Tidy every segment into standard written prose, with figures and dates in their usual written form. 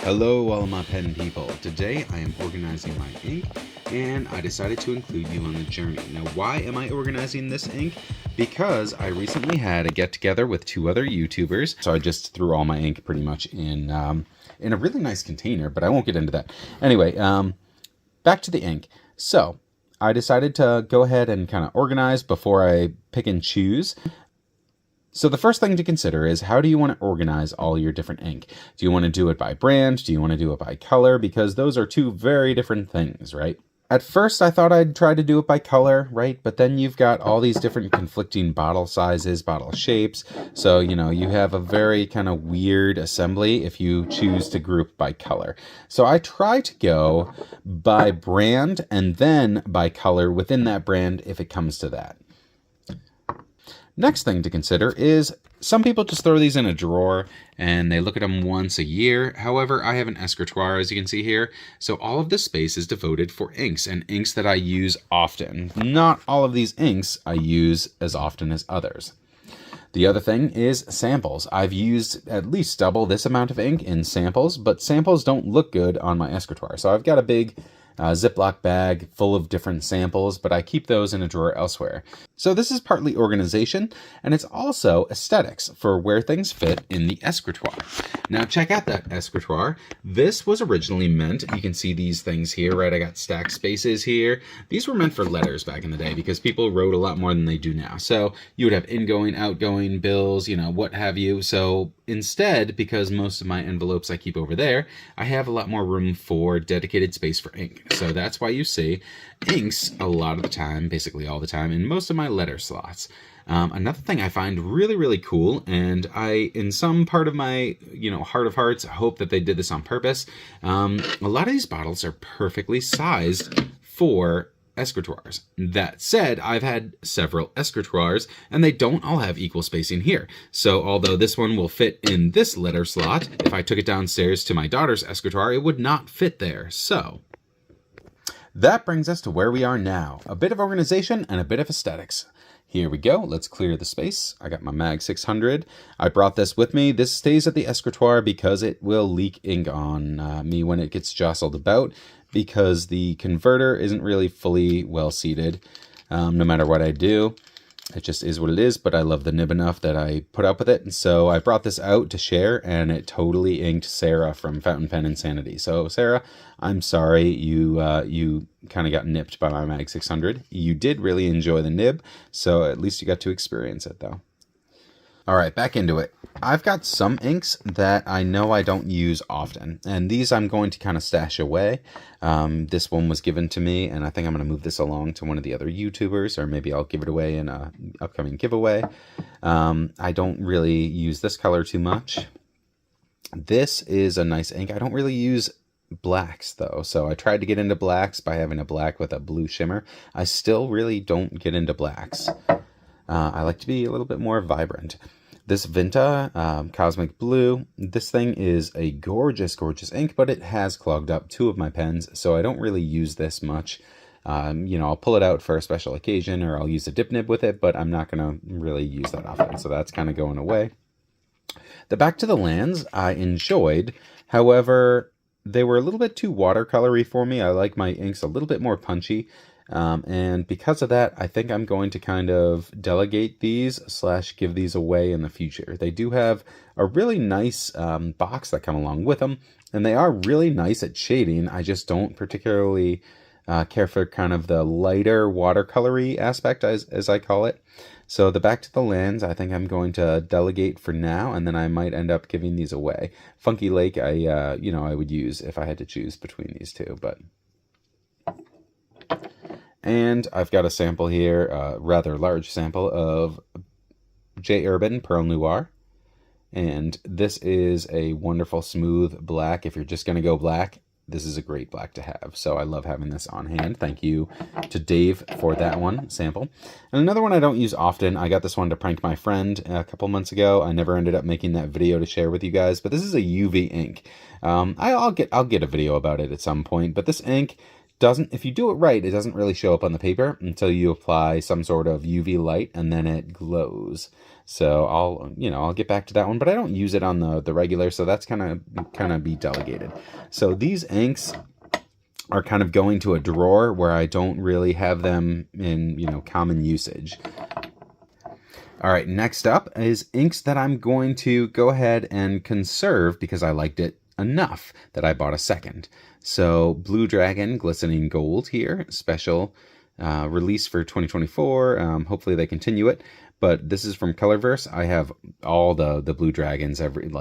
Hello all my pen people. Today I am organizing my ink and I decided to include you on the journey. Now why am I organizing this ink? Because I recently had a get together with two other YouTubers. So I just threw all my ink pretty much in a really nice container, but I won't get into that. Anyway, back to the ink. So I decided to go ahead and kind of organize before I pick and choose. So the first thing to consider is, how do you want to organize all your different ink? Do you want to do it by brand? Do you want to do it by color? Because those are two very different things, right? At first I thought I'd try to do it by color, right? But then you've got all these different conflicting bottle sizes, bottle shapes. So, you have a very kind of weird assembly if you choose to group by color. So I try to go by brand and then by color within that brand if it comes to that. Next thing to consider is, some people just throw these in a drawer and they look at them once a year. However, I have an escritoire, as you can see here. So all of this space is devoted for inks, and inks that I use often. Not all of these inks I use as often as others. The other thing is samples. I've used at least double this amount of ink in samples, but samples don't look good on my escritoire. So I've got a big Ziploc bag full of different samples, but I keep those in a drawer elsewhere. So this is partly organization, and it's also aesthetics for where things fit in the escritoire. Now check out that escritoire. This was originally meant, you can see these things here, right? I got stacked spaces here. These were meant for letters back in the day because people wrote a lot more than they do now. So you would have ingoing, outgoing, bills, what have you. So instead, because most of my envelopes I keep over there, I have a lot more room for dedicated space for ink. So that's why you see inks a lot of the time, basically all the time, in most of my letter slots. Another thing I find really, really cool, and I, in some part of my, heart of hearts, hope that they did this on purpose. A lot of these bottles are perfectly sized for escritoires. That said, I've had several escritoires, and they don't all have equal spacing here. So although this one will fit in this letter slot, if I took it downstairs to my daughter's escritoire, it would not fit there. So that brings us to where we are now. A bit of organization and a bit of aesthetics. Here we go. Let's clear the space. I got my Mag 600. I brought this with me. This stays at the escritoire because it will leak ink on me when it gets jostled about, because the converter isn't really fully well seated no matter what I do. It just is what it is, but I love the nib enough that I put up with it. And so I brought this out to share, and it totally inked Sarah from Fountain Pen Insanity. So Sarah, I'm sorry you kind of got nipped by my Mag 600. You did really enjoy the nib, so at least you got to experience it though. All right, back into it. I've got some inks that I know I don't use often, and these I'm going to kind of stash away. This one was given to me, and I think I'm going to move this along to one of the other YouTubers, or maybe I'll give it away in an upcoming giveaway. I don't really use this color too much. This is a nice ink. I don't really use blacks though, so I tried to get into blacks by having a black with a blue shimmer. I still really don't get into blacks. I like to be a little bit more vibrant. This Vinta Cosmic Blue, this thing is a gorgeous, gorgeous ink, but it has clogged up two of my pens, so I don't really use this much. I'll pull it out for a special occasion, or I'll use a dip nib with it, but I'm not going to really use that often, so that's kind of going away. The Back to the Lands I enjoyed, however, they were a little bit too watercolory for me. I like my inks a little bit more punchy. And because of that, I think I'm going to kind of delegate these / give these away in the future. They do have a really nice box that come along with them, and they are really nice at shading. I just don't particularly care for kind of the lighter watercolory aspect, as I call it. So the Back to the Lands, I think I'm going to delegate for now, and then I might end up giving these away. Funky Lake, I would use if I had to choose between these two, but. And I've got a sample here, a rather large sample of J. Urban Pearl Noir. And this is a wonderful smooth black. If you're just going to go black, this is a great black to have. So I love having this on hand. Thank you to Dave for that one sample. And another one I don't use often, I got this one to prank my friend a couple months ago. I never ended up making that video to share with you guys, but this is a UV ink. I'll get a video about it at some point, but this ink doesn't, if you do it right, it doesn't really show up on the paper until you apply some sort of UV light, and then it glows. So I'll get back to that one, but I don't use it on the regular, so that's kind of be delegated. So these inks are kind of going to a drawer where I don't really have them in, common usage. All right, next up is inks that I'm going to go ahead and conserve because I liked it enough that I bought a second. So Blue Dragon Glistening Gold here, special release for 2024. Hopefully they continue it. But this is from Colorverse. I have all the Blue Dragons,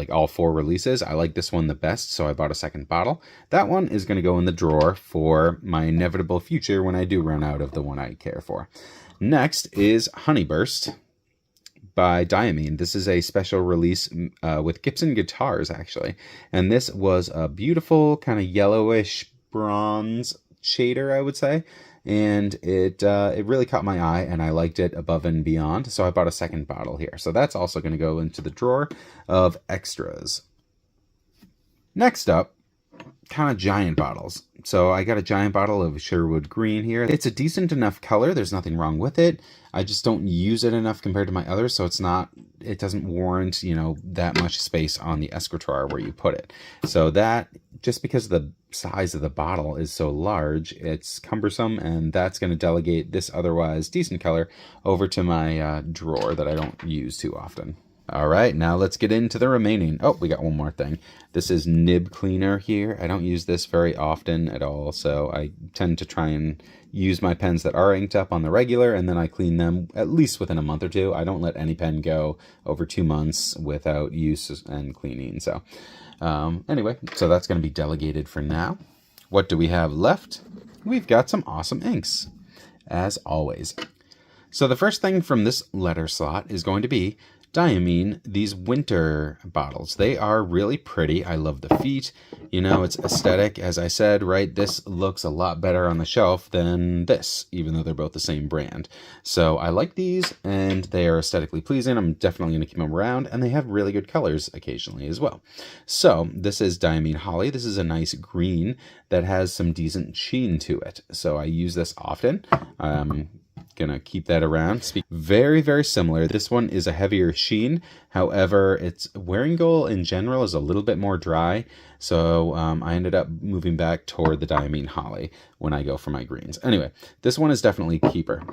all 4 releases. I like this one the best, so I bought a second bottle. That one is going to go in the drawer for my inevitable future when I do run out of the one I care for. Next is Honeyburst by Diamine. This is a special release with Gibson guitars, actually. And this was a beautiful kind of yellowish bronze shader, I would say. And it really caught my eye, and I liked it above and beyond. So I bought a second bottle here. So that's also going to go into the drawer of extras. Next up, kind of giant bottles. So I got a giant bottle of Sherwood Green here. It's a decent enough color. There's nothing wrong with it. I just don't use it enough compared to my others, so it doesn't warrant, that much space on the escritoire where you put it. So that, just because the size of the bottle is so large, it's cumbersome, and that's going to delegate this otherwise decent color over to my drawer that I don't use too often. All right, now let's get into the remaining. Oh, we got one more thing. This is nib cleaner here. I don't use this very often at all, so I tend to try and use my pens that are inked up on the regular, and then I clean them at least within a month or two. I don't let any pen go over 2 months without use and cleaning. So anyway, so that's going to be delegated for now. What do we have left? We've got some awesome inks, as always. So the first thing from this letter slot is going to be Diamine, these winter bottles. They are really pretty. I love the feet. It's aesthetic, as I said, right? This looks a lot better on the shelf than this, even though they're both the same brand. So I like these, and they are aesthetically pleasing. I'm definitely going to keep them around, and they have really good colors occasionally as well. So this is Diamine Holly. This is a nice green that has some decent sheen to it. So I use this often. Gonna keep that around. Very, very similar. This one is a heavier sheen. However, its wearing goal in general is a little bit more dry. So I ended up moving back toward the Diamine Holly when I go for my greens. Anyway, this one is definitely a keeper.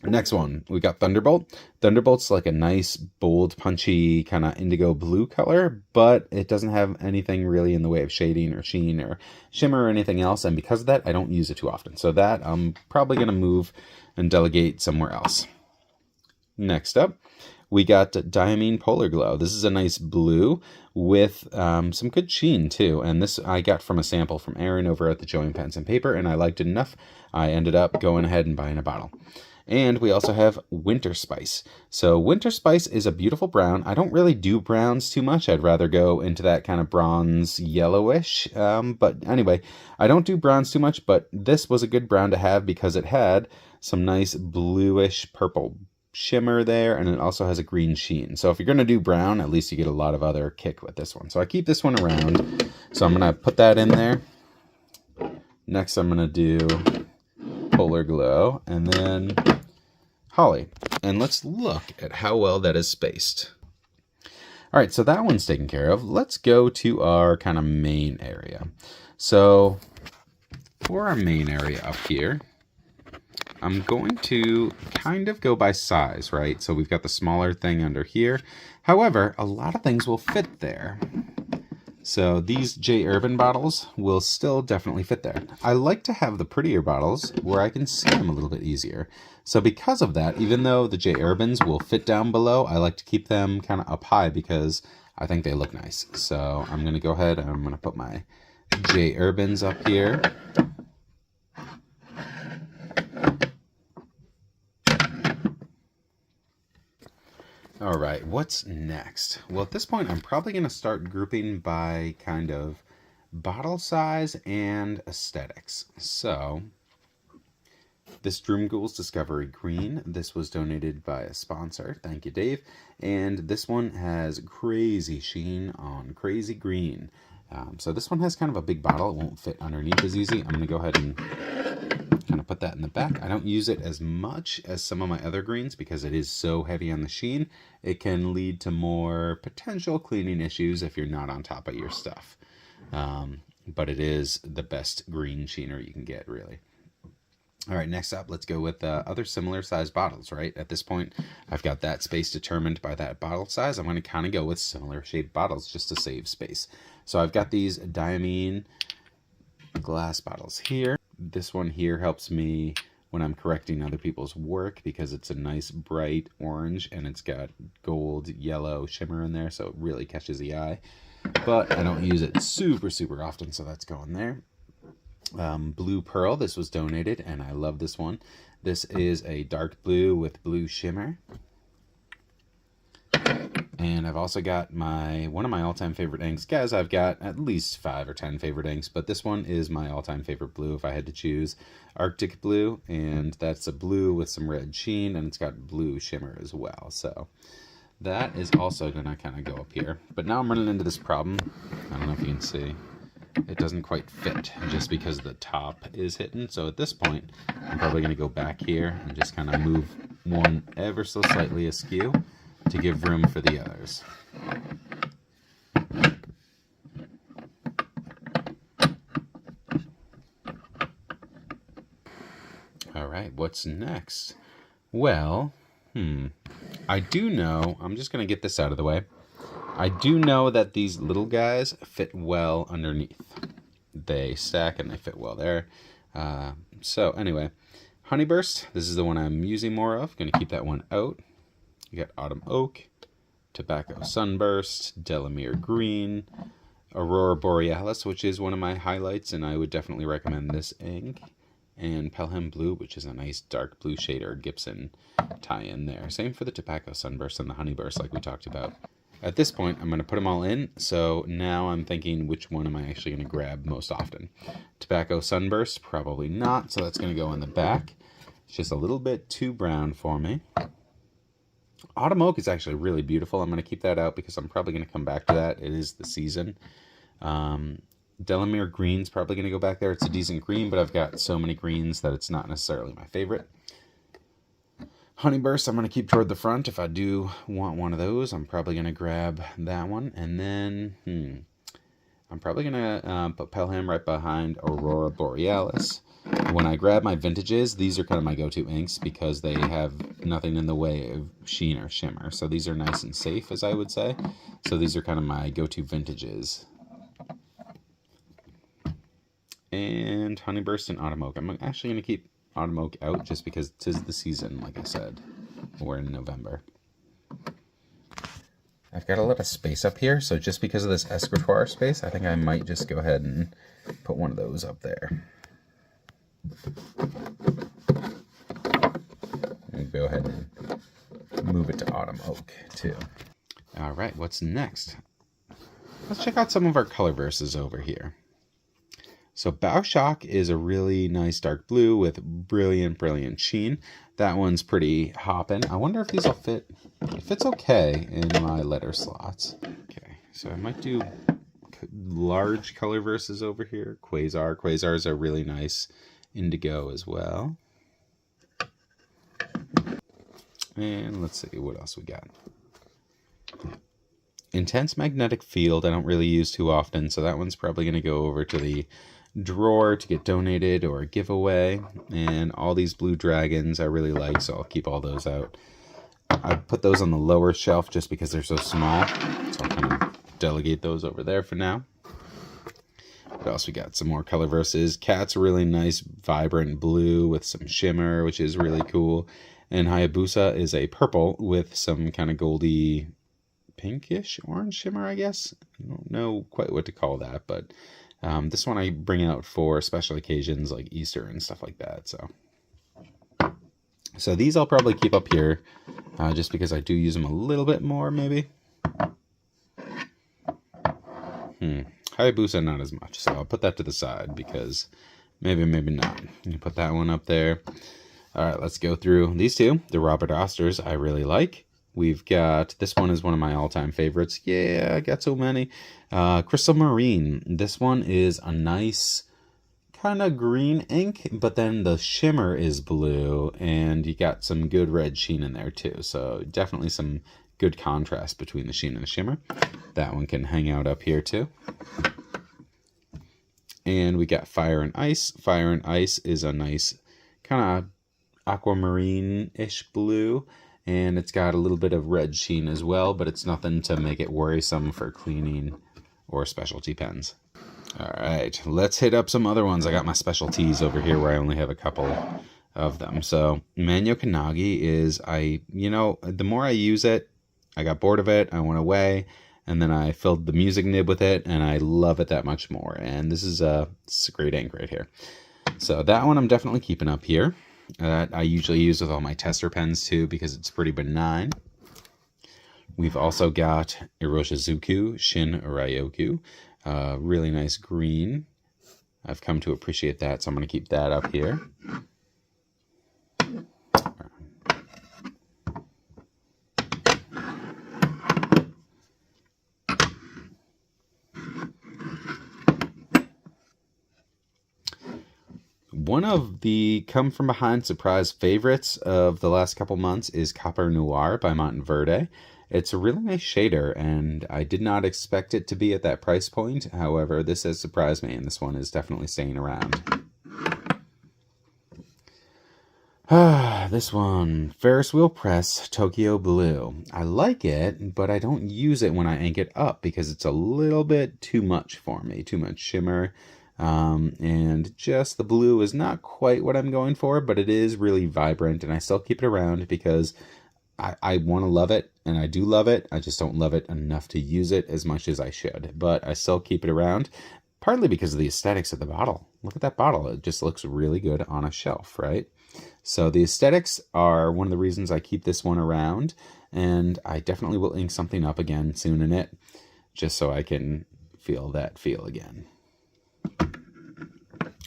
Next one, we got Thunderbolt. Thunderbolt's like a nice, bold, punchy, kind of indigo blue color, but it doesn't have anything really in the way of shading or sheen or shimmer or anything else, and because of that, I don't use it too often. So that I'm probably going to move and delegate somewhere else. Next up, we got Diamine Polar Glow. This is a nice blue with some good sheen too, and this I got from a sample from Aaron over at the Joey Pens and Paper, and I liked it enough. I ended up going ahead and buying a bottle. And we also have Winter Spice. So Winter Spice is a beautiful brown. I don't really do browns too much. I'd rather go into that kind of bronze yellowish. But anyway, I don't do browns too much, but this was a good brown to have because it had some nice bluish purple shimmer there, and it also has a green sheen. So if you're going to do brown, at least you get a lot of other kick with this one. So I keep this one around. So I'm going to put that in there. Next, I'm going to do Polar Glow, and then Holly. And let's look at how well that is spaced. All right, so that one's taken care of. Let's go to our kind of main area. So for our main area up here, I'm going to kind of go by size, right? So we've got the smaller thing under here. However, a lot of things will fit there. So these J. Urban bottles will still definitely fit there. I like to have the prettier bottles where I can see them a little bit easier. So because of that, even though the J. Urbans will fit down below, I like to keep them kind of up high because I think they look nice. So I'm going to go ahead and I'm going to put my J. Urbans up here. All right, what's next? Well, at this point, I'm probably going to start grouping by kind of bottle size and aesthetics. So this Droomgool's Discovery Green. This was donated by a sponsor. Thank you, Dave. And this one has crazy sheen on crazy green. So this one has kind of a big bottle. It won't fit underneath as easy. I'm going to go ahead and kind of put that in the back. I don't use it as much as some of my other greens because it is so heavy on the sheen. It can lead to more potential cleaning issues if you're not on top of your stuff. But it is the best green sheener you can get, really. All right, next up, let's go with other similar size bottles, right? At this point, I've got that space determined by that bottle size. I'm going to kind of go with similar shaped bottles just to save space. So I've got these diamine glass bottles here. This one here helps me when I'm correcting other people's work because it's a nice bright orange and it's got gold, yellow shimmer in there, so it really catches the eye. But I don't use it super often, so that's going there. Blue Pearl, this was donated and I love this one. This is a dark blue with blue shimmer. And I've also got one of my all-time favorite inks. Guys, I've got at least 5 or 10 favorite inks, but this one is my all-time favorite blue if I had to choose. Arctic Blue, and that's a blue with some red sheen, and it's got blue shimmer as well. So that is also going to kind of go up here. But now I'm running into this problem. I don't know if you can see. It doesn't quite fit just because the top is hidden. So at this point, I'm probably going to go back here and just kind of move one ever so slightly askew to give room for the others. All right, what's next? Well, I do know, I'm just going to get this out of the way. I do know that these little guys fit well underneath. They stack and they fit well there. So anyway, Honeyburst, this is the one I'm using more of. Going to keep that one out. You got Autumn Oak, Tobacco Sunburst, Delamere Green, Aurora Borealis, which is one of my highlights, and I would definitely recommend this ink, and Pelham Blue, which is a nice dark blue shade or Gibson tie-in there. Same for the Tobacco Sunburst and the Honeyburst like we talked about. At this point, I'm going to put them all in, so now I'm thinking which one am I actually going to grab most often. Tobacco Sunburst, probably not, so that's going to go in the back. It's just a little bit too brown for me. Autumn Oak is actually really beautiful. I'm going to keep that out because I'm probably going to come back to that. It is the season. Delamere Green's probably going to go back there. It's a decent green, but I've got so many greens that it's not necessarily my favorite. Honeyburst, I'm going to keep toward the front. If I do want one of those, I'm probably going to grab that one. And then, I'm probably going to put Pelham right behind Aurora Borealis. When I grab my vintages, these are kind of my go-to inks because they have nothing in the way of sheen or shimmer. So these are nice and safe, as I would say. So these are kind of my go-to vintages. And Honeyburst and Autumn Oak. I'm actually going to keep Autumn Oak out just because 'tis the season, like I said. We're in November. I've got a lot of space up here, so just because of this escritoire space, I think I might just go ahead and put one of those up there. And go ahead and move it to Autumn Oak, too. All right, what's next? Let's check out some of our Colorverses over here. So Baushock is a really nice dark blue with brilliant sheen. That one's pretty hopping. I wonder if these will fit. It fits okay in my letter slots. Okay, so I might do large Colorverses over here. Quasar. Quasars are really nice. Indigo as well. And let's see what else we got. Intense Magnetic Field I don't really use too often, so that one's probably going to go over to the drawer to get donated or a giveaway. And all these Blue Dragons I really like, so I'll keep all those out. I put those on the lower shelf just because they're so small, so I'll kind of delegate those over there for now. What else we got? Some more Colorverses. Cat's a really nice vibrant blue with some shimmer, which is really cool. And Hayabusa is a purple with some kind of goldy pinkish orange shimmer, I guess. I don't know quite what to call that, but this one I bring out for special occasions like Easter and stuff like that. So these I'll probably keep up here just because I do use them a little bit more, maybe. Hayabusa not as much, so I'll put that to the side because maybe not. You can put that one up there. All right, let's go through these two. The Robert Osters I really like. We've got, this one is one of my all-time favorites. Yeah, I got so many. Crystal Marine. This one is a nice kind of green ink, but then the shimmer is blue, and you got some good red sheen in there too. So definitely some good contrast between the sheen and the shimmer. That one can hang out up here too. And we got Fire and Ice. Fire and Ice is a nice kind of aquamarine-ish blue, and it's got a little bit of red sheen as well, but it's nothing to make it worrisome for cleaning or specialty pens. All right, let's hit up some other ones. I got my specialties over here where I only have a couple of them. So Manyo Kanagi is, the more I use it, I got bored of it, I went away, and then I filled the music nib with it, and I love it that much more. And this is a great ink right here. So that one I'm definitely keeping up here. That I usually use with all my tester pens too, because it's pretty benign. We've also got Iroshizuku Shin Ryoku. Really nice green. I've come to appreciate that, so I'm going to keep that up here. One of the come from behind surprise favorites of the last couple months is Copper Noir by Monteverde. It's a really nice shader, and I did not expect it to be at that price point. However, this has surprised me, and this one is definitely staying around. This one, Ferris Wheel Press Tokyo Blue. I like it, but I don't use it when I ink it up because it's a little bit too much for me. Too much shimmer. And just the blue is not quite what I'm going for, but it is really vibrant, and I still keep it around because I want to love it, and I do love it. I just don't love it enough to use it as much as I should, but I still keep it around, partly because of the aesthetics of the bottle. Look at that bottle. It just looks really good on a shelf, right? So the aesthetics are one of the reasons I keep this one around, and I definitely will ink something up again soon in it, just so I can feel that feel again.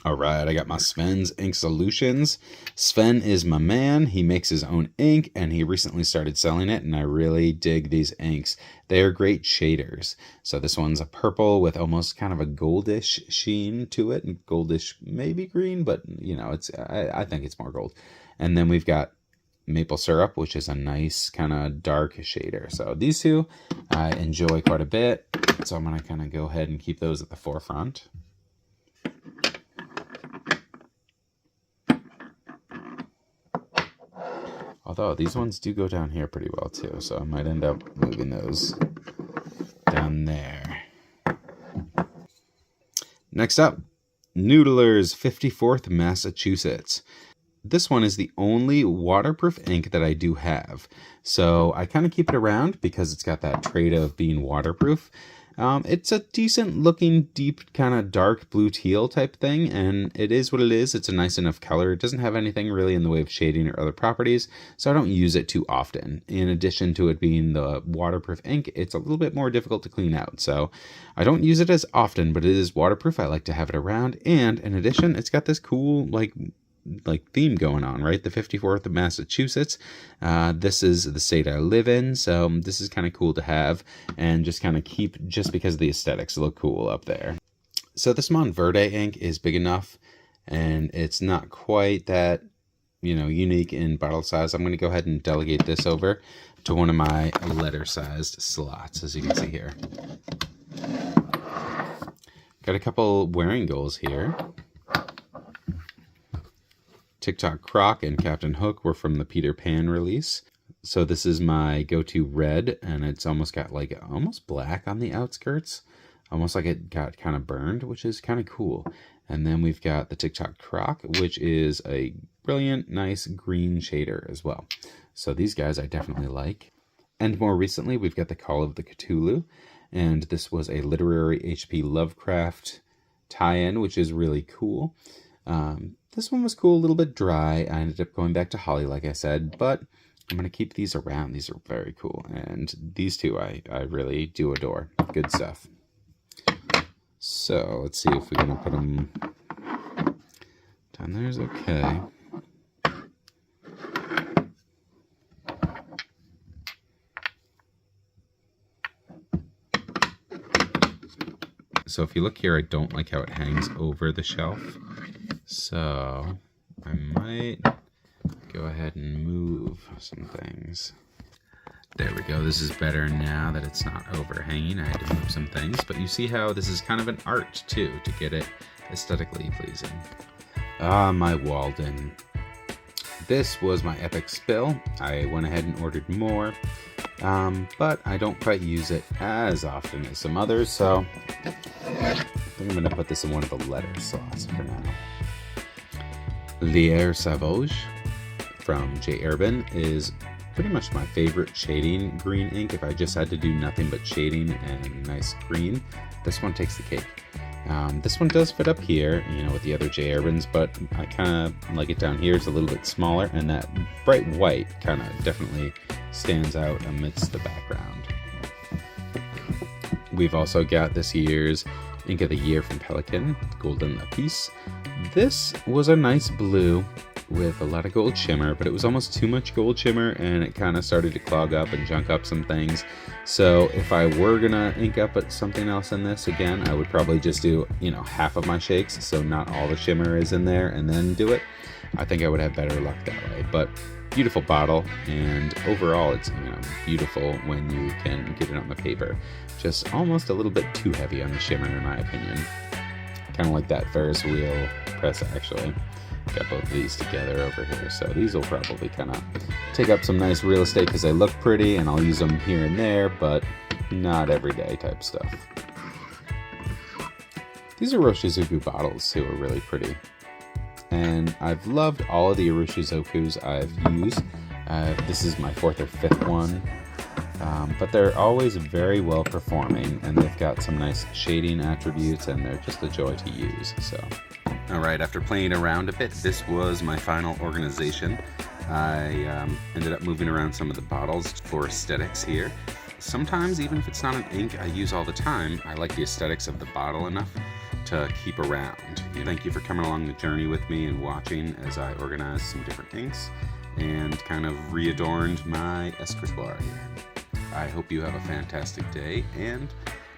All right, I got my Sven's Ink Solutions. Sven is my man. He makes his own ink, and he recently started selling it, and I really dig these inks. They are great shaders. So this one's a purple with almost kind of a goldish sheen to it, and goldish maybe green, but I think it's more gold. And then we've got Maple Syrup, which is a nice kind of dark shader. So these two I enjoy quite a bit, so I'm going to kind of go ahead and keep those at the forefront. Although these ones do go down here pretty well too, so I might end up moving those down there. Next up, Noodler's 54th Massachusetts. This one is the only waterproof ink that I do have, so I kind of keep it around because it's got that trait of being waterproof. It's a decent looking, deep, kind of dark blue teal type thing, and it is what it is. It's a nice enough color. It doesn't have anything really in the way of shading or other properties, so I don't use it too often. In addition to it being the waterproof ink, it's a little bit more difficult to clean out, so I don't use it as often, but it is waterproof. I like to have it around, and in addition, it's got this cool, like theme going on, right? The 54th of Massachusetts. This is the state I live in, so this is kind of cool to have and just kind of keep just because the aesthetics look cool up there. So this Monteverde ink is big enough, and it's not quite that unique in bottle size. I'm going to go ahead and delegate this over to one of my letter-sized slots, as you can see here. Got a couple wearing goals here. TikTok Croc and Captain Hook were from the Peter Pan release. So this is my go-to red, and it's almost got like almost black on the outskirts. Almost like it got kind of burned, which is kind of cool. And then we've got the TikTok Croc, which is a brilliant, nice green shader as well. So these guys I definitely like. And more recently, we've got the Call of the Cthulhu. And this was a literary H.P. Lovecraft tie-in, which is really cool. This one was cool, a little bit dry. I ended up going back to Holly, like I said, but I'm going to keep these around. These are very cool. And these two I really do adore. Good stuff. So let's see if we're going to put them down there is okay. So if you look here, I don't like how it hangs over the shelf. So I might go ahead and move some things. There we go. This is better now that it's not overhanging. I had to move some things, but you see how this is kind of an art too to get it aesthetically pleasing. Ah, my Walden. This was my epic spill. I went ahead and ordered more, but I don't quite use it as often as some others, so I think I'm going to put this in one of the letter slots for now. Lier Savage from J. Urban is pretty much my favorite shading green ink. If I just had to do nothing but shading and nice green, this one takes the cake. This one does fit up here, you know, with the other J. Urbans, but I kind of like it down here. It's a little bit smaller, and that bright white kind of definitely stands out amidst the background. We've also got this year's Ink of the Year from Pelikan, Golden Lapis. This was a nice blue with a lot of gold shimmer, but it was almost too much gold shimmer, and it kind of started to clog up and junk up some things. So if I were gonna ink up at something else in this again, I would probably just do, you know, half of my shakes, so not all the shimmer is in there, and then do it. I think I would have better luck that way. But beautiful bottle, and overall it's, you know, beautiful when you can get it on the paper. Just almost a little bit too heavy on the shimmer in my opinion. Kind of like that Ferris wheel press actually. Got both of these together over here, so these will probably kind of take up some nice real estate because they look pretty, and I'll use them here and there, but not everyday type stuff. These are Iroshizuku bottles too, are really pretty, and I've loved all of the Iroshizukus I've used. This is my 4th or 5th one, but they're always very well performing, and they've got some nice shading attributes, and they're just a joy to use. So. Alright, after playing around a bit, this was my final organization. I ended up moving around some of the bottles for aesthetics here. Sometimes, even if it's not an ink I use all the time, I like the aesthetics of the bottle enough to keep around. Thank you for coming along the journey with me and watching as I organized some different inks and kind of readorned my escritoire here. I hope you have a fantastic day, and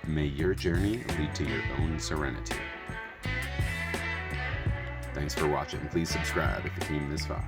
may your journey lead to your own serenity. Thanks for watching. Please subscribe if you came this far.